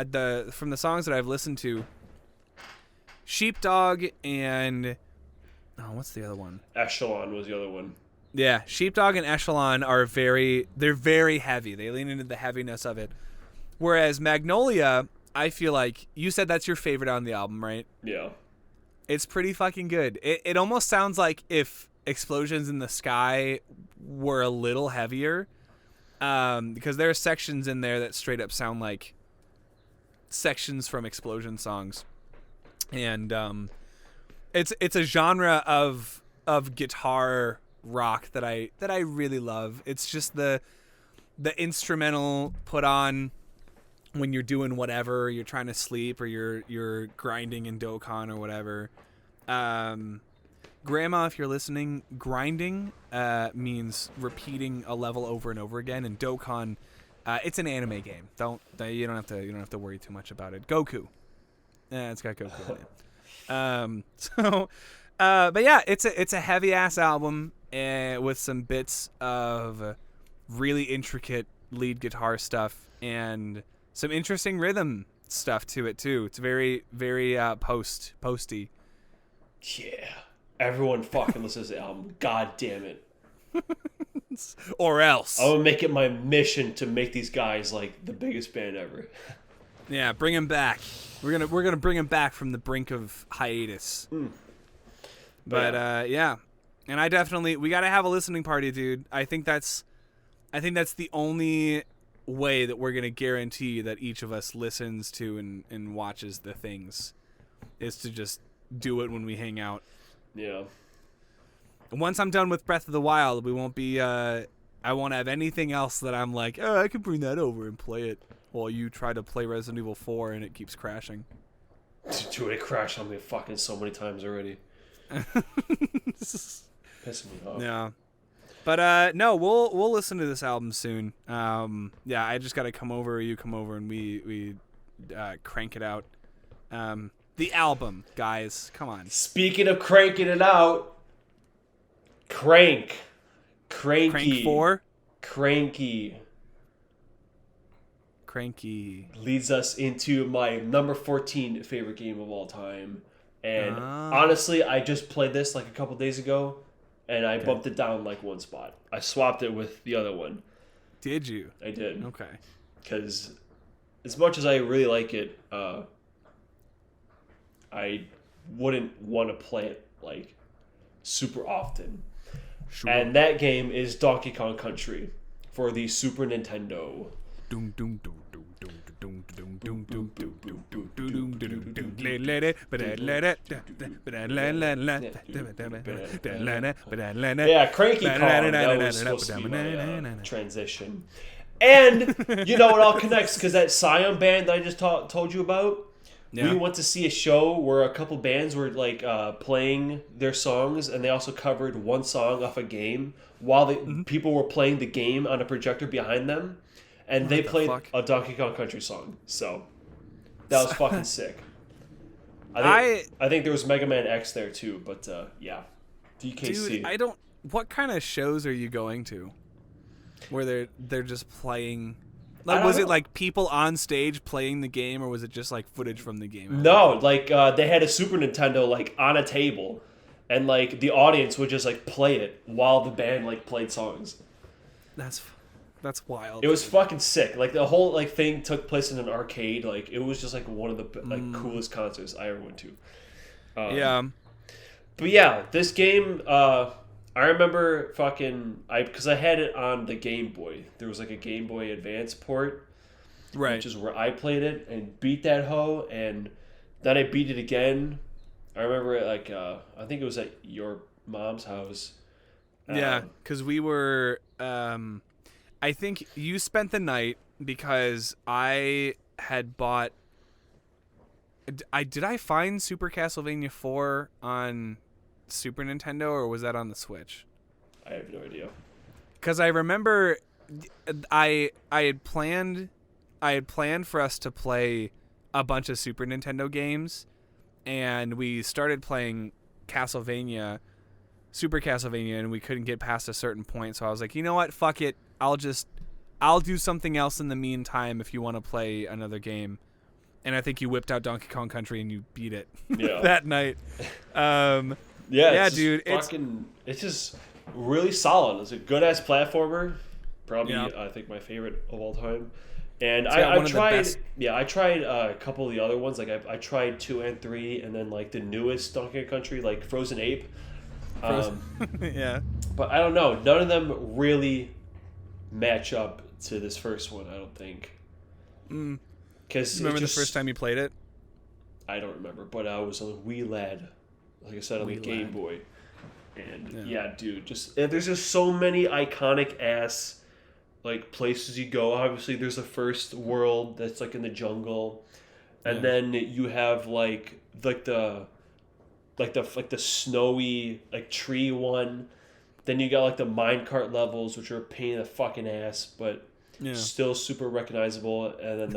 From the songs that I've listened to, Sheepdog and what's the other one? Echelon was the other one. Yeah, Sheepdog and Echelon are very heavy. They lean into the heaviness of it. Whereas Magnolia, I feel like, you said that's your favorite on the album, right? Yeah. It's pretty fucking good. It almost sounds like if Explosions in the Sky were a little heavier. Because there are sections in there that straight up sound like sections from Explosion songs. And it's a genre of guitar rock that I really love. It's just the instrumental put on when you're doing whatever, you're trying to sleep, or you're grinding in Dokkan or whatever. Grandma, if you're listening, grinding means repeating a level over and over again. And Dokkan, it's an anime game. You don't have to worry too much about it. Goku, it's got Goku in it. But yeah, it's a heavy ass album with some bits of really intricate lead guitar stuff and some interesting rhythm stuff to it too. It's very very posty. Yeah. Everyone fucking listens to the album. God damn it. Or else. I'm gonna make it my mission to make these guys like the biggest band ever. Yeah, bring them back. We're gonna bring them back from the brink of hiatus. But yeah. And we gotta have a listening party, dude. I think that's the only way that we're gonna guarantee that each of us listens to and watches the things, is to just do it when we hang out. Yeah. Once I'm done with Breath of the Wild, we won't be. I won't have anything else that I'm like, oh, I could bring that over and play it while you try to play Resident Evil 4 and it keeps crashing. Dude, it crashed on me fucking so many times already. Pissing me off. Yeah. But no, we'll listen to this album soon. Yeah, I just gotta come over, or you come over, and we crank it out. The album, guys, come on. Speaking of cranking it out, Cranky. Crank 4? Cranky leads us into my number 14 favorite game of all time. And honestly, I just played this like a couple days ago, and I bumped it down like one spot. I swapped it with the other one. Did you? I did. Okay. Because as much as I really like it, I wouldn't want to play it like super often. Sure. And that game is Donkey Kong Country for the Super Nintendo. Yeah, Cranky Kong. That was supposed to be my transition. And you know it all connects because that Scion band that I just told you about. Yeah. We went to see a show where a couple bands were like playing their songs, and they also covered one song off a game while the people were playing the game on a projector behind them, and they played a Donkey Kong Country song. So that was fucking sick. I think there was Mega Man X there too, but yeah, DKC. Dude, What kind of shows are you going to, where they're just playing? Like, don't was it know. like people on stage playing the game, or was it just like footage from the game? No, like they had a Super Nintendo like on a table, and like the audience would just like play it while the band like played songs. That's wild. It was fucking sick. Like the whole like thing took place in an arcade. Like it was just like one of the like coolest concerts I ever went to. Yeah. But yeah, this game, I remember because I had it on the Game Boy. There was like a Game Boy Advance port, Right. which is where I played it and beat that hoe, and then I beat it again. I remember it like I think it was at your mom's house. Yeah, because we were. I think you spent the night because I had bought. Did I find Super Castlevania 4 on Super Nintendo, or was that on the Switch? I have no idea. Because I remember, I had planned for us to play a bunch of Super Nintendo games, and we started playing Super Castlevania, and we couldn't get past a certain point. So I was like, you know what, fuck it, I'll do something else in the meantime if you want to play another game. And I think you whipped out Donkey Kong Country and you beat it that night. Yeah, dude, it's just really solid. It's a good ass platformer. Probably, I think my favorite of all time. And I tried a couple of the other ones. Like I tried 2 and 3, and then like the newest Donkey Kong Country, like Frozen Ape. Yeah. But I don't know. None of them really match up to this first one. I don't think. Because remember the first time you played it? I don't remember, but I was a wee lad, like I said, on the Game Boy. And yeah, dude, there's just so many iconic ass like places you go. Obviously, there's the first world that's like in the jungle, and then you have like the snowy like tree one. Then you got like the minecart levels, which are a pain in the fucking ass, but still super recognizable. And then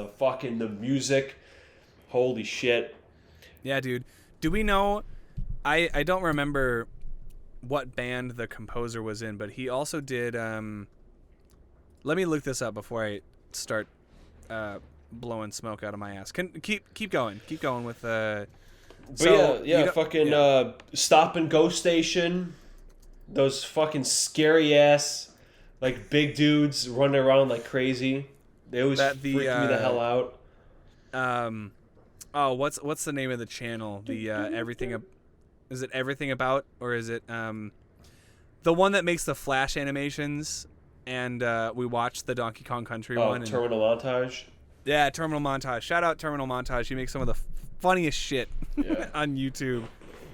the music, holy shit. Yeah, dude. Do we know? I don't remember what band the composer was in, but he also did. Let me look this up before I start blowing smoke out of my ass. Keep going. Keep going with. Stop and Go Station. Those fucking scary ass, like big dudes running around like crazy. They always freak me the hell out. What's the name of the channel? The everything. Is it Everything About, or is it the one that makes the Flash animations? And we watched the Donkey Kong Country one. Terminal Montage. Yeah, Terminal Montage. Shout out Terminal Montage. He makes some of the funniest shit on YouTube.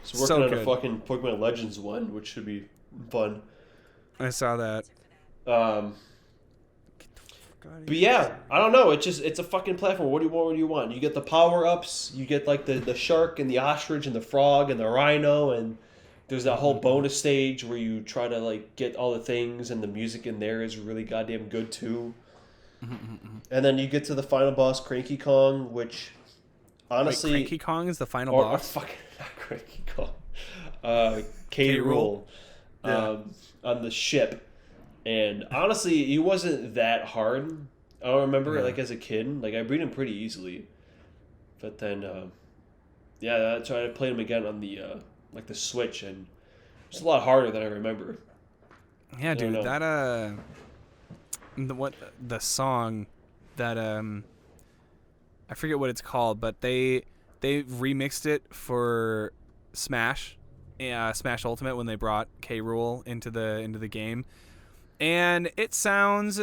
So working on a fucking Pokemon Legends one, which should be fun. I saw that. But yeah, I don't know. It's a fucking platform. What do you want? You get the power ups. You get like the shark and the ostrich and the frog and the rhino, and there's that whole bonus stage where you try to like get all the things, and the music in there is really goddamn good too. And then you get to the final boss, Cranky Kong, which honestly, Cranky Kong is the final boss. Fucking not Cranky Kong. K. Rool. On the ship, and honestly, he wasn't that hard. I don't remember like as a kid. Like I beat him pretty easily, but then I tried to play him again on the like the Switch, and it's a lot harder than I remember. Yeah, dude, that the song that I forget what it's called, but they remixed it for Smash Ultimate when they brought K. Rool into the game, and it sounds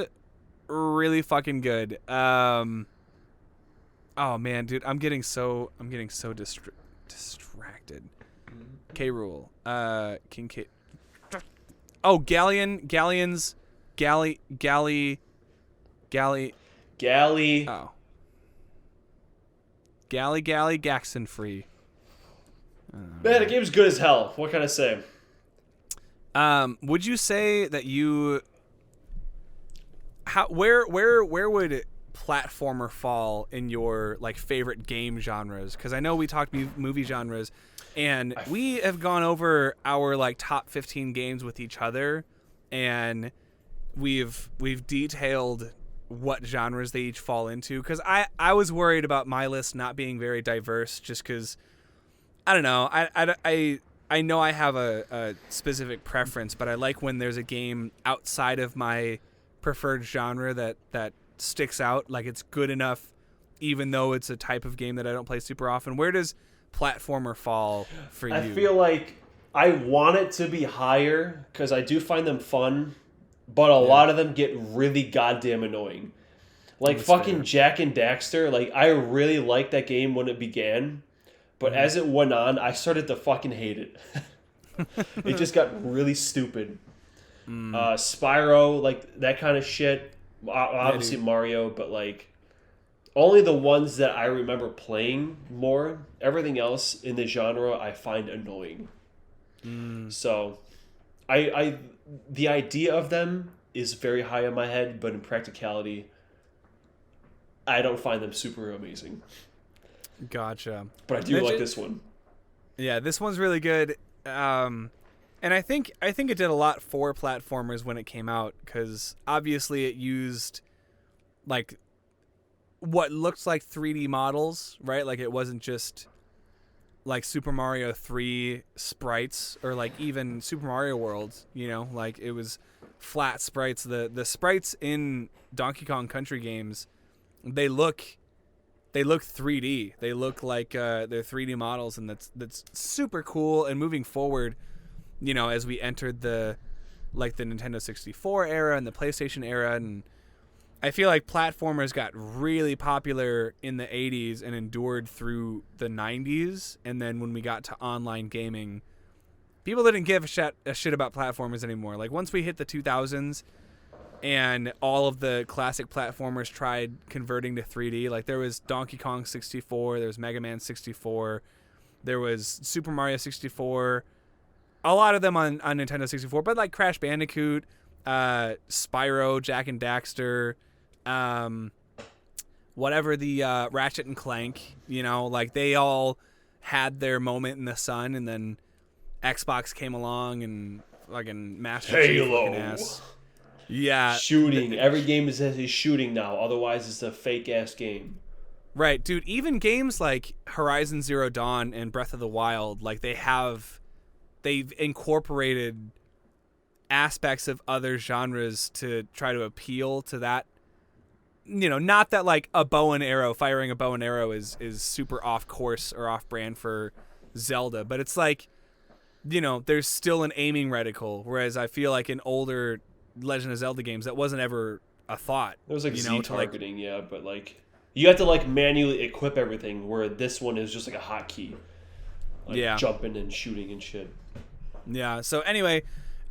really fucking good. Oh man, dude, I'm getting so distracted. K. Rool, King K. Oh, Galleons, Galley. Oh, Gally, Gaxon Free. Man, the game's good as hell. What can I say? Would you say that where would platformer fall in your like favorite game genres? Because I know we talked movie genres, and we have gone over our like top 15 games with each other, and we've detailed what genres they each fall into, because I was worried about my list not being very diverse, just because I don't know, I know I have a specific preference, but I like when there's a game outside of my preferred genre that sticks out, like it's good enough even though it's a type of game that I don't play super often. Where does platformer fall for you? I feel like I want it to be higher because I do find them fun, but a lot of them get really goddamn annoying. Like That's fucking fair. Jack and Daxter, like I really liked that game when it began, but as it went on, I started to fucking hate it. It just got really stupid. Spyro, like that kind of shit. Obviously Mario, but like only the ones that I remember playing more. Everything else in the genre I find annoying. So, I the idea of them is very high in my head, but in practicality, I don't find them super amazing. Gotcha. But I do like this one. Yeah, this one's really good. And I think it did a lot for platformers when it came out, because obviously it used like what looked like 3D models, right? Like it wasn't just like Super Mario 3 sprites, or like even Super Mario World, you know, like it was flat sprites. The sprites in Donkey Kong Country games, they look 3D. They look like they're 3D models, and that's super cool. And moving forward, you know, as we entered the Nintendo 64 era and the PlayStation era, and I feel like platformers got really popular in the 80s and endured through the 90s, and then when we got to online gaming, people didn't give a shit about platformers anymore. Like once we hit the 2000s and all of the classic platformers tried converting to 3D, like there was Donkey Kong 64, there was Mega Man 64, there was Super Mario 64, a lot of them on Nintendo 64, but like Crash Bandicoot, Spyro, Jak and Daxter, whatever the Ratchet and Clank, you know, like they all had their moment in the sun, and then Xbox came along and fucking mastered Halo. ass. Yeah, Shooting. Every game is shooting now. Otherwise, it's a fake ass game. right, dude. Even games like Horizon Zero Dawn and Breath of the Wild, like they've incorporated aspects of other genres to try to appeal to that. You know, not that like firing a bow and arrow is super off course or off brand for Zelda, but it's like, you know, there's still an aiming reticle, whereas I feel like in older Legend of Zelda games that wasn't ever a thought. It was like Z targeting, yeah, but like you have to like manually equip everything, where this one is just like a hotkey. Like jumping and shooting and shit. Yeah, so anyway,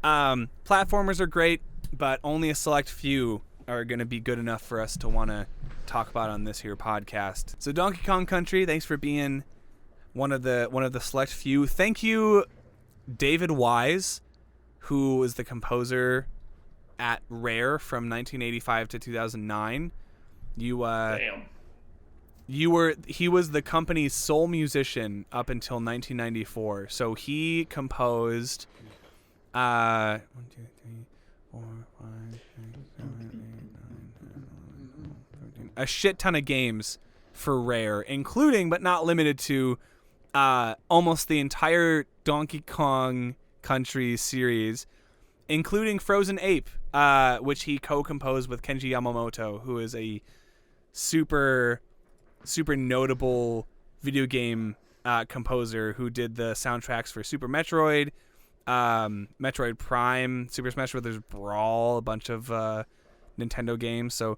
platformers are great, but only a select few are going to be good enough for us to want to talk about on this here podcast. So Donkey Kong Country, thanks for being one of the select few. Thank you, David Wise, who is the composer at Rare from 1985 to 2009. He was the company's sole musician up until 1994. So he composed 1, 2, 3, 4, 5, 6, 7, 8, 9, 10, 11, 12, 13, a shit ton of games for Rare, including but not limited to almost the entire Donkey Kong Country series, including Frozen Ape, which he co-composed with Kenji Yamamoto, who is a super notable video game composer who did the soundtracks for Super Metroid, Metroid Prime, Super Smash Bros. Brawl, a bunch of Nintendo games. So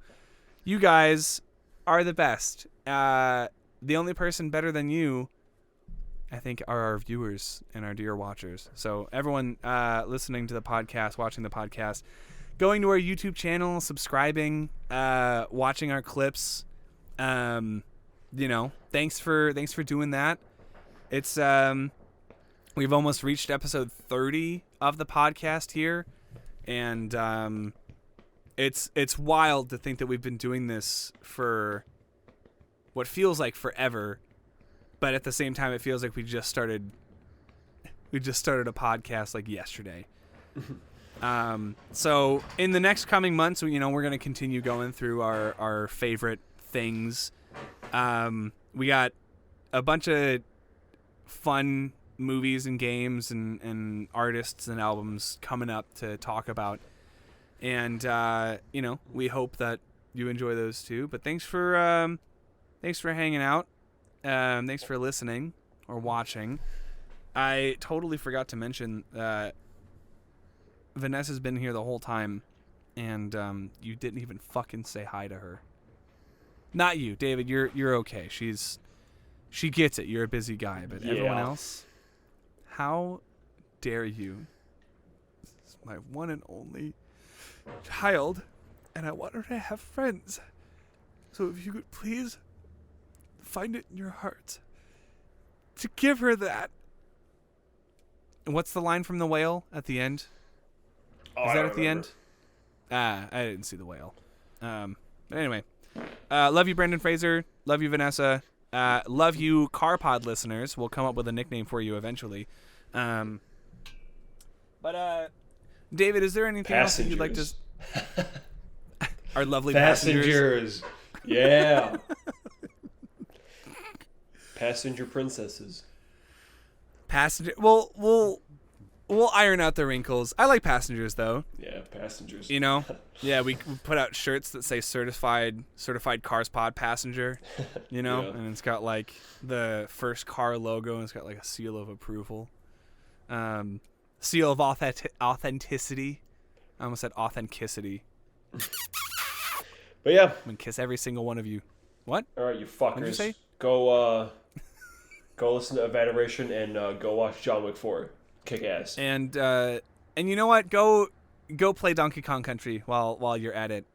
you guys are the best. The only person better than you, I think, are our viewers and our dear watchers. So everyone listening to the podcast, watching the podcast, going to our YouTube channel, subscribing, watching our clips, you know, thanks for doing that. It's we've almost reached episode 30 of the podcast here, and it's wild to think that we've been doing this for what feels like forever, but at the same time it feels like we just started a podcast like yesterday. So in the next coming months, we're going to continue going through our favorite things. We got a bunch of fun movies and games and artists and albums coming up to talk about. And, we hope that you enjoy those too. But thanks for hanging out. Thanks for listening or watching. I totally forgot to mention that Vanessa's been here the whole time, and you didn't even fucking say hi to her. Not you, David. You're okay. She gets it. You're a busy guy, but everyone else, how dare you? This is my one and only child, and I want her to have friends. So if you could please find it in your heart to give her that. And what's the line from the whale at the end? Is that at the end? I didn't see the whale. But anyway, love you, Brendan Fraser. Love you, Vanessa. Love you, CarPod listeners. We'll come up with a nickname for you eventually. But David, is there anything else that you'd like to? Our lovely passengers. Yeah. Passenger princesses. Passenger. We'll iron out the wrinkles. I like passengers though. Yeah, passengers. Yeah, we put out shirts that say certified Cars Pod passenger. And it's got like the first car logo and it's got like a seal of approval, seal of authenticity. I almost said authenticity. But yeah, I'm gonna kiss every single one of you. What? All right, you fuckers. What'd you say? Go listen to Adoration and go watch John Wick 4. Kick ass. And you know what? Go play Donkey Kong Country while you're at it.